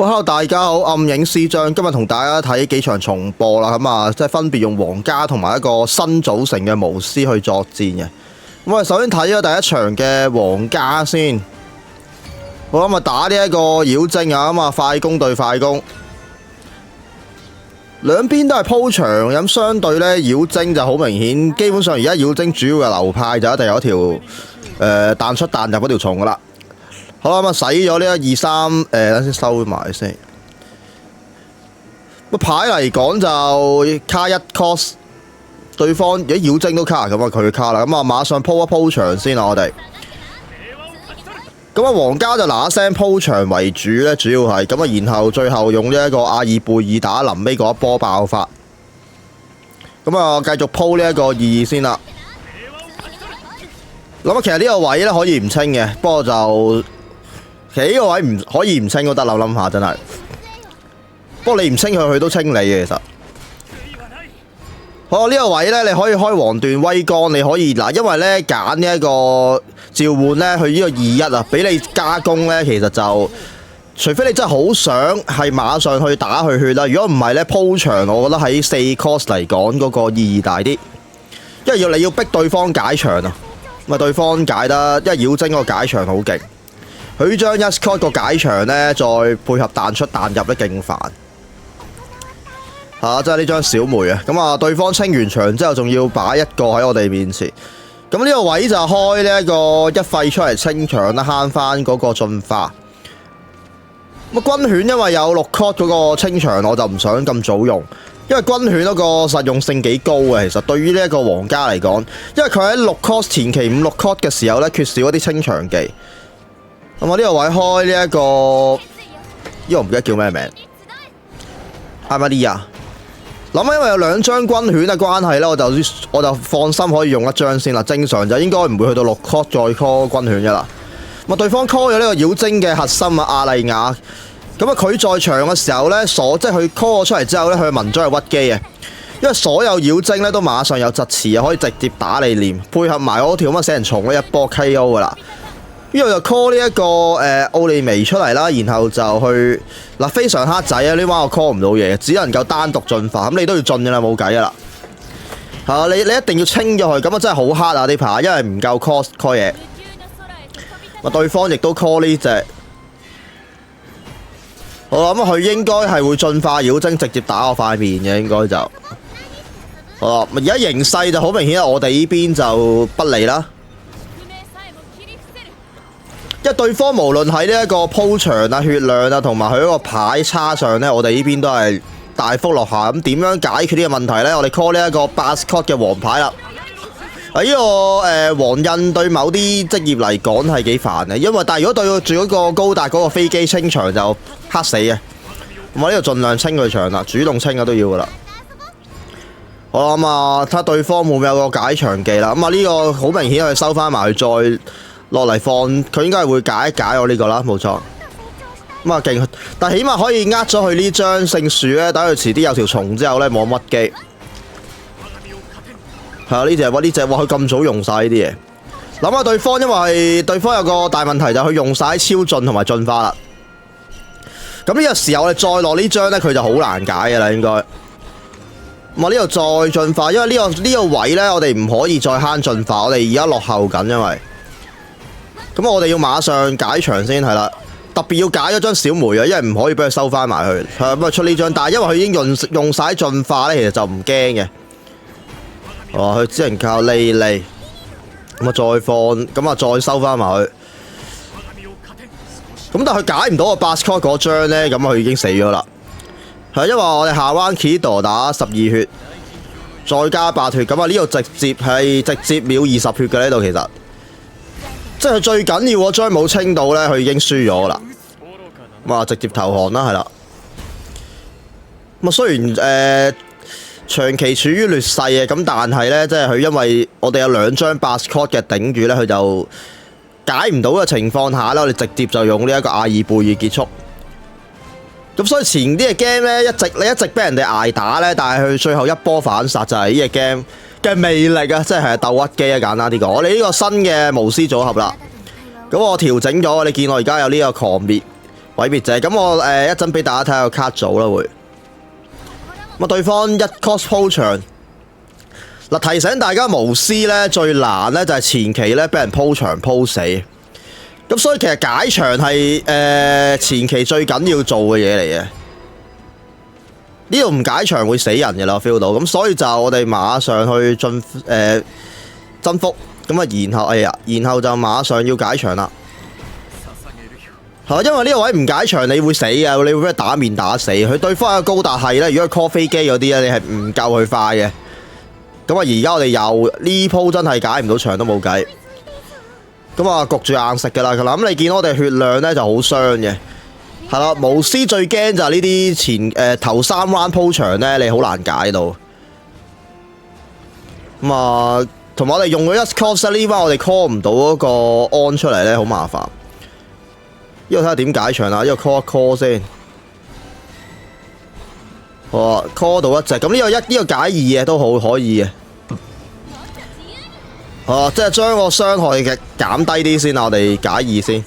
Hello 大家好，暗影師章今日同大家睇幾場重播啦，咁啊，即係分別用皇家同埋一個新組成嘅巫師去作戰嘅。咁我哋首先睇咗第一場嘅皇家先，好咁啊，打呢一個妖精啊，咁啊快攻對快攻，兩邊都係鋪場，咁相對呢，妖精就好明顯，基本上而家妖精主要嘅流派就一定有一條彈出彈入嗰條蟲噶啦。好啦，咁啊，洗咗呢一2、3，等先收埋先。個牌嚟講就卡1 cost， 對方如果妖精都卡，咁啊佢卡啦。咁啊，馬上鋪一鋪場先啦，我哋。咁啊，皇家就嗱嗱聲鋪場為主咧，主要係咁啊，然後最後用呢一個阿爾貝爾打臨尾嗰一波爆發。咁啊，繼續鋪呢一個2先啦。咁啊，其實呢個位咧可以唔清嘅，不過就。其實呢個位唔可以唔清都得，諗下真係。不過你唔清佢都清你嘅其實。好，呢個位呢，你可以開黃段威光，你可以嗱，因為呢揀呢一個召喚呢，佢呢個2-1啊，俾你加攻呢，其實就除非你真係好想係馬上去打佢血啦。如果唔係呢，鋪場我覺得喺4 cost 嚟講嗰個意義大啲，因為你要逼對方解場啊。咁啊，對方解得，因為妖精個解場好勁。佢將1 cost 個解場呢，再配合彈出彈入呢，勁煩嚇，即係呢張小梅啊！咁啊，對方清完場之後，仲要擺一個喺我哋面前。咁呢個位就開呢一個一廢出嚟清場啦，慳翻嗰個進化。咁啊，軍犬因為有6 cost 嗰個清場，我就唔想咁早用，因為軍犬嗰個實用性幾高嘅。其實對於呢一個皇家嚟講，因為佢喺6 cost 前期5、6 cost 嘅時候呢，缺少一啲清場技。咁我呢個位開呢一個，呢個唔記得叫咩名，係咪呢啊？諗下因為有2張軍犬嘅關係咧，我就放心可以用1張先啦。正常就應該唔會去到6 call 再 call 軍犬噶啦。咁啊，對方 call 咗呢個妖精嘅核心啊，阿麗亞。咁啊，佢在場嘅時候咧，即係佢 call 咗出嚟之後咧，佢嘅文章係屈機嘅，因為所有妖精咧都馬上有疾詞啊，可以直接打你臉，配合埋嗰條咁嘅死人蟲咧，一波 KO 噶啦。呢度就 call 呢一個奧利薇出嚟啦，然後就去嗱非常黑仔啊！呢彎我 call 唔到嘢，只能夠單獨進化，咁你都要進㗎啦，冇計㗎啦。你一定要清咗佢，咁啊真係好黑啊呢排，因為唔夠 call 嘢。對方亦都 call 呢隻，好啦，咁佢應該係會進化妖精，直接打我塊面嘅應該就。好啦，而家形勢就好明顯，我哋呢邊就不利啦。因為對方無論喺呢一個鋪場啊、血量啊，同埋佢嗰個牌差上呢，我哋呢邊都係大幅落下。咁點樣解決呢個問題呢？我哋 call 呢一個8 cost 嘅黃牌啦。呢個黃印對某啲職業嚟講係幾煩嘅，因為但係如果對住嗰個高達嗰個飛機清場就黑死嘅。我呢度盡量清佢場啦，主動清嘅都要噶啦。好啦，咁啊睇下對方會唔會有個解場技啦。咁啊呢個好明顯，佢收翻埋佢再。落嚟放，佢應該係會解一解我呢個啦，冇錯。咁啊勁，但係起碼可以呃咗佢呢張聖樹咧，等佢遲啲有條蟲之後咧冇乜機。係啊，呢隻哇，佢咁早用晒呢啲嘢。諗下對方，因為對方有個大問題就係佢用晒超進同埋進化啦。咁呢個時候我哋再落呢張咧，佢就好難解嘅啦，應該。咁啊呢度再進化，因為呢個位咧，我哋唔可以再慳進化，我哋而家落後緊，因為。咁我哋要馬上解場先係啦，特別要解咗張小梅啊，因為唔可以俾佢收翻埋去。咁啊出呢張，但係因為佢已經用晒進化咧，其實就唔驚嘅。佢只能靠利，咁啊再放，咁啊再收翻埋去。咁但係佢解唔到個8 cost 嗰張咧，咁佢已經死咗啦。係因為我哋下彎 Kido 打12血，再加8血，咁啊呢度直接秒20血嘅呢度其實。即係最緊要嗰張冇清到呢，佢已經輸咗啦。咁啊，直接投降啦，係啦。咁啊，雖然長期處於劣勢嘅，咁但係呢，即係佢因為我哋有2張8 cost 嘅頂住呢，佢就解唔到嘅情況下呢，我哋直接就用呢一個阿爾貝爾結束。咁所以前啲嘅 game 呢，你一直俾人哋捱打呢，但係佢最後一波反殺就係呢隻 game。嘅魅力啊，即係鬥屈機啊，簡單啲講。我哋呢個新嘅巫師組合啦，咁我調整咗，你見我而家有呢個狂滅，毀滅者。咁我一陣俾大家睇下個卡組啦會。咁啊對方一 cost 鋪場。嗱，提醒大家巫師咧最難咧就係前期咧俾人鋪場鋪死。咁所以其實解場係前期最緊要做嘅嘢嚟嘅。呢度唔解場會死人嘅啦，我 feel 到。咁所以就我哋馬上去征服。咁啊，然後就馬上要解場啦。因為呢個位唔解場，你會死嘅，你會俾佢打面打死。佢對方嘅高達係咧，如果 call 飛機嗰啲咧，你係唔夠佢快嘅。咁啊，而家我哋又呢鋪真係解唔到場都冇計。咁啊，焗住硬食㗎啦。咁你見到我哋血量咧就好傷嘅。係啦，巫師最驚就係呢啲頭3 round 鋪場咧，你好難解到。咁啊，同埋我哋用咗一 cost 呢班，我哋 call 唔到嗰個安出嚟咧，好麻煩。呢個睇下點解場啦，呢個 call 一 call 先。好啊 ，call 到一隻。咁呢個解2嘅都好可以嘅。好，即係將個傷害嘅減低啲先啦，我哋解2先。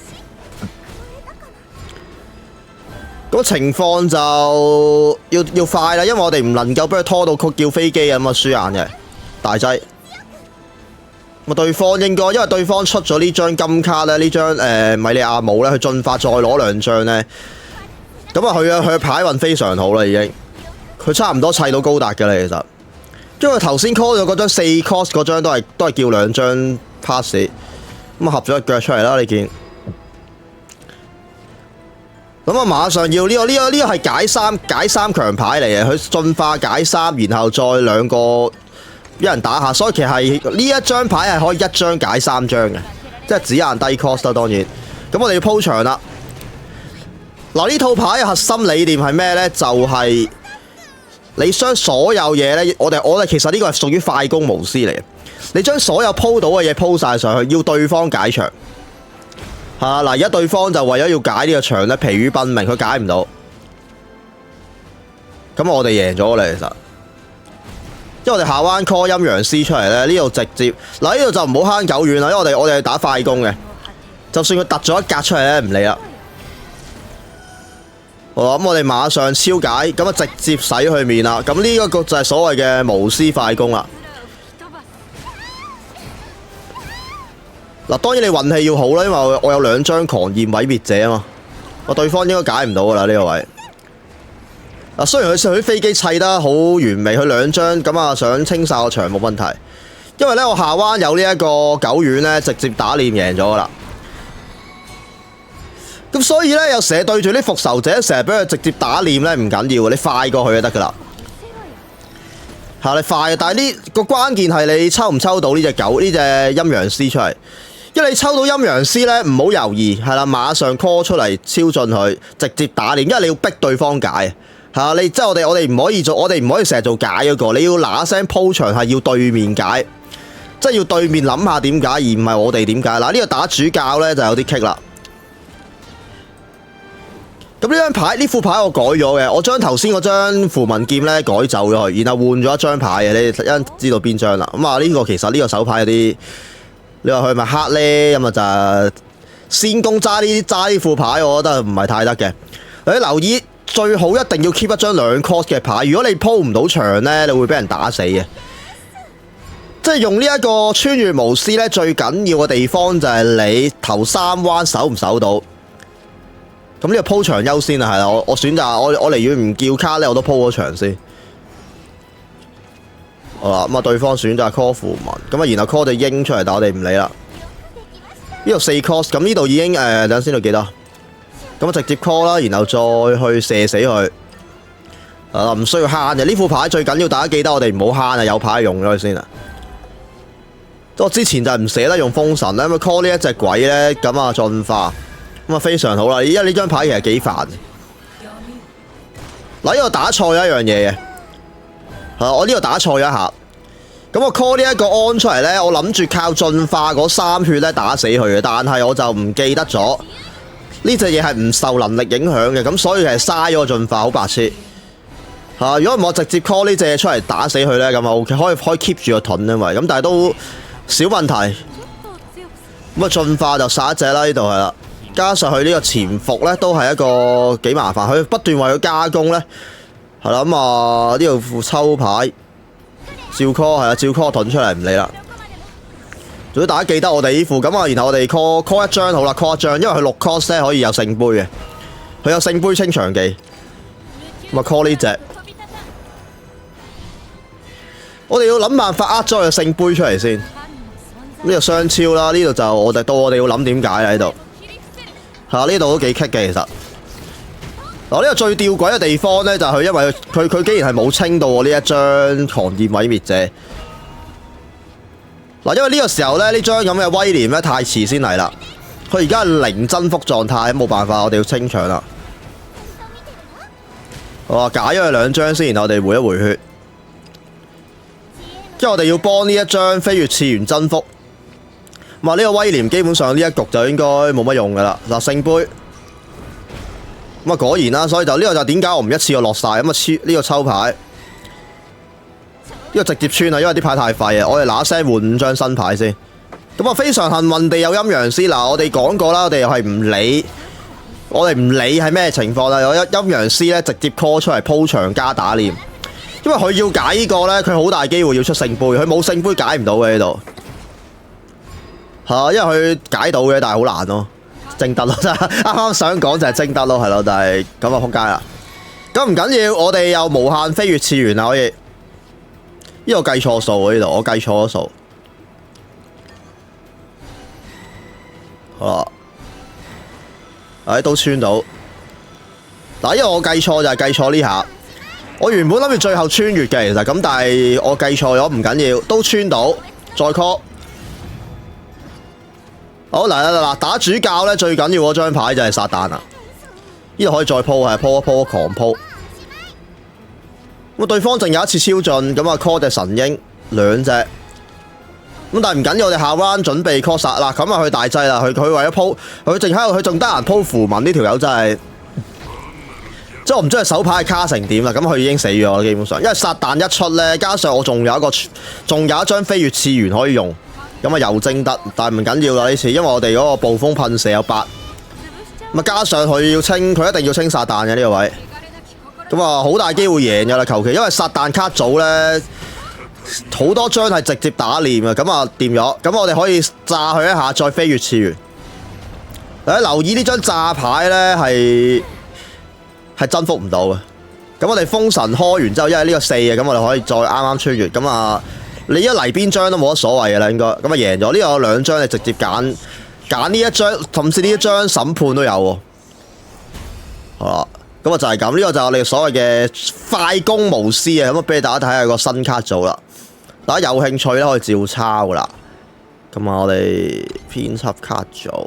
咁情況就要快啦，因為我哋唔能夠俾佢拖到叫飛機咁啊，輸硬嘅大劑。咁對方應該因為對方出咗呢張金卡咧，呢張米利亞姆咧，佢進化再攞2張咧，咁啊佢嘅牌運非常好啦，已經佢差唔多砌到高達嘅啦，其實。因為頭先 call 咗嗰張4 cost 嗰張都係叫2張 pass， 咁啊合咗一腳出嚟啦，你見。咁啊馬上要呢個係解三強牌嚟嘅，佢進化解3，然後再2個一人打下，所以其實係呢一張牌係可以1張解3張嘅，即係只限低 cost 啦，當然。咁我哋要鋪場啦。嗱，呢套牌嘅核心理念係咩呢？就係你將所有嘢呢，我哋其實呢個係屬於快攻巫師嚟嘅。你將所有鋪到嘅嘢鋪晒上去，要對方解場。嗱，而家對方就為咗要解呢個場咧，疲於奔命，佢解唔到。咁我哋贏咗啦，其實。因為我哋下彎 call 陰陽師出嚟咧，呢度直接嗱，呢度就唔好慳久遠啦，因為我哋係打快攻嘅，就算佢突咗一格出嚟咧，唔理啦。好，咁我哋馬上超解，咁啊直接洗佢面啦。咁呢一個就係所謂嘅巫師快攻啦。嗱，當然你運氣要好啦，因為我有2張狂焰毀滅者啊嘛，我對方應該解唔到噶啦呢個位。嗱，雖然佢飛機砌得好完美，佢2張咁啊想清晒個場冇問題，因為咧我下彎有呢一個狗丸咧，直接打臉贏咗噶啦。咁所以咧有時對住啲復仇者，成日俾佢直接打臉咧唔緊要，你快過去就得噶啦。你快，但係呢個關鍵係你抽唔抽到呢隻狗呢隻陰陽師出嚟。因為你抽到陰陽師咧，唔好猶豫，係啦，馬上 call 出嚟超進佢，直接打臉，因為你要逼對方解，你即係我哋唔可以做，我哋唔可以成日做解嗰個，你要嗱一聲鋪場係要對面解，即係要對面諗下點解，而唔係我哋點解。嗱，呢個打主教咧就有啲棘啦。咁呢張牌呢副牌我改咗嘅，我將頭先嗰張符文劍咧改走咗佢，然後換咗一張牌嘅，你哋一陣知道邊張啦。咁啊呢個其實呢個手牌有啲。你話佢係咪黑呢？咁啊就先攻揸呢副牌，我覺得唔係太得嘅。你留意最好一定要 keep 一張2 cost 嘅牌，如果你鋪唔到場呢，你會俾人打死嘅。即係用呢一個穿越巫師呢，最緊要嘅地方就係你頭3彎守唔守到。咁呢個鋪場優先啊，係啦，我選擇我寧願唔叫卡呢，我都鋪咗場先。好啦，咁啊對方選擇 call 符文，咁啊然後 call 隻鷹出嚟，但我哋唔理啦。呢度4 cost， 咁呢度已經等陣先到幾多？咁啊直接 call 啦，然後再去射死佢。唔需要慳嘅，呢副牌最緊要大家記得，我哋唔好慳啊，有牌用咗佢先啊。我之前就唔捨得用風神咧，咁 call 呢一隻鬼咧，咁啊進化，咁啊非常好啦。因為呢張牌其實幾煩。嗱，呢度打錯咗一樣嘢嘅。我呢度打錯咗一下，咁我 call 呢一個安出嚟呢，我諗住靠進化嗰3血咧打死佢嘅，但係我就唔記得咗呢隻嘢係唔受能力影響嘅，咁所以係嘥咗個進化，好白痴。如果唔係我直接 call 呢隻嘢出嚟打死佢呢，咁啊 OK，可以 keep 住個盾，因為咁但係都小問題。咁啊進化就殺一隻啦，呢度係啦。加上佢呢個潛伏咧都係一個幾麻煩，佢不斷為佢加工咧，係啦咁啊呢度副抽牌照 call 係啊，照 call 盾出嚟唔理啦。總之大家記得我哋呢副咁啊，然後我哋 call 一張好啦 ，call 一張，因為佢6 cost 咧可以有聖杯嘅，佢有聖杯清場技，咁啊 call 呢隻。我哋要諗辦法咗個聖杯出嚟先。呢度雙超啦，呢度就我哋到我哋要諗點解啦，呢度係啊，呢度都幾棘嘅其實。嗱，呢個最吊詭嘅地方咧，就係因為佢竟然係冇清到我呢一張狂焰毀滅者。嗱，因為呢個時候咧，呢張咁嘅威廉咧太遲先嚟啦，佢而家係零增幅狀態，冇辦法，我哋要清場啦。好啊，解咗佢2張先，然後我哋回一回血，即係我哋要幫呢一張飛越次元增幅。咁啊，呢個威廉基本上呢一局就應該冇乜用噶啦。嗱，聖杯。咁啊，果然啦，所以就呢個就點解我唔一次過落晒咁啊？呢個抽牌，呢個直接穿啊，因為啲牌太廢啊！我哋嗱一聲換5張新牌先。咁啊，非常幸運地有陰陽師嗱，我哋講過啦，我哋又係唔理，我哋唔理係咩情況啦。有陰陽師咧直接 call 出嚟鋪場加打臉，因為佢要解呢個咧，佢好大機會要出聖杯，佢冇聖杯解唔到嘅呢度。係啊，因為佢解到嘅，但係好難咯。正德咯，真係啱啱想講就係正德咯，係咯，但係咁啊撲街啦。咁唔緊要，我哋又無限飛越次元啦，可以。呢個計錯數喎，呢度我計錯咗數。好啦，都穿到。嗱，因為我計錯就係計錯呢下。我原本諗住最後穿越嘅，其實咁，但係我計錯咗，唔緊要，都穿到，再 call。好嗱，打主教咧最緊要嗰張牌就係撒旦啦，呢度可以再鋪，係鋪一鋪狂鋪。咁對方淨有一次超進，咁啊 call 隻神鷹2隻，咁但係唔緊要，我哋下 round 準備 call 殺啦，咁啊去大劑啦，佢為咗鋪，佢淨喺度，佢仲得閒鋪符文，呢條友真係，即係我唔知佢手牌係卡成點啦，咁佢已經死咗啦基本上，因為撒旦一出咧，加上我仲有一張飛越次元可以用。咁啊又精得，但係唔緊要啦呢次，因為我哋嗰個暴風噴射有8，咁啊加上佢要清，佢一定要清撒旦嘅呢個位，咁啊好大機會贏噶啦求其，因為撒旦卡組咧好多張係直接打臉啊，咁啊掂咗，咁我哋可以炸佢一下，再飛越次元。大家留意呢張炸牌咧係增幅唔到嘅，咁我哋封神開完之後，因為呢個4嘅，咁我哋可以再啱啱穿越，咁啊。你一嚟邊張都冇乜所謂嘅啦，應該咁啊贏咗。呢個有2張，你直接揀呢一張，甚至呢一張審判都有喎。好啦，咁啊就係咁，呢個就係我哋所謂嘅快攻巫師啊，咁啊俾大家睇下個新卡組啦。大家有興趣咧可以照抄噶啦。咁啊，我哋編輯卡組。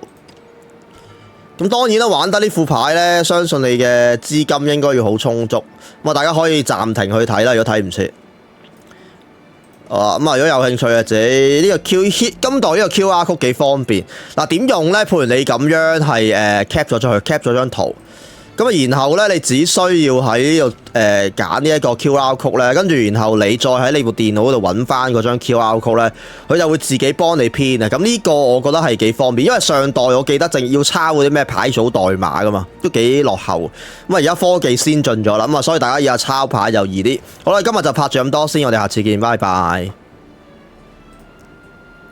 咁當然啦，玩得呢副牌咧，相信你嘅資金應該要好充足。咁啊，大家可以暫停去睇啦，如果睇唔切。咁啊，如果有興趣嘅自己呢個 今代呢個 QR code 幾方便。嗱，點用咧？譬如你咁樣係cap 咗出去 ，cap 咗張圖。咁啊，然後咧你只需要喺呢度揀呢一個 QR code 咧，跟住然後你再喺你部電腦嗰度揾翻嗰張 QR code 咧，佢就會自己幫你編啊。咁呢個我覺得係幾方便，因為上代我記得淨要抄嗰啲咩牌組代碼噶嘛，都幾落後。咁啊，而家科技先進咗啦，咁啊，所以大家以後抄牌就易啲。好啦，今日就拍住咁多先，我哋下次見，拜拜。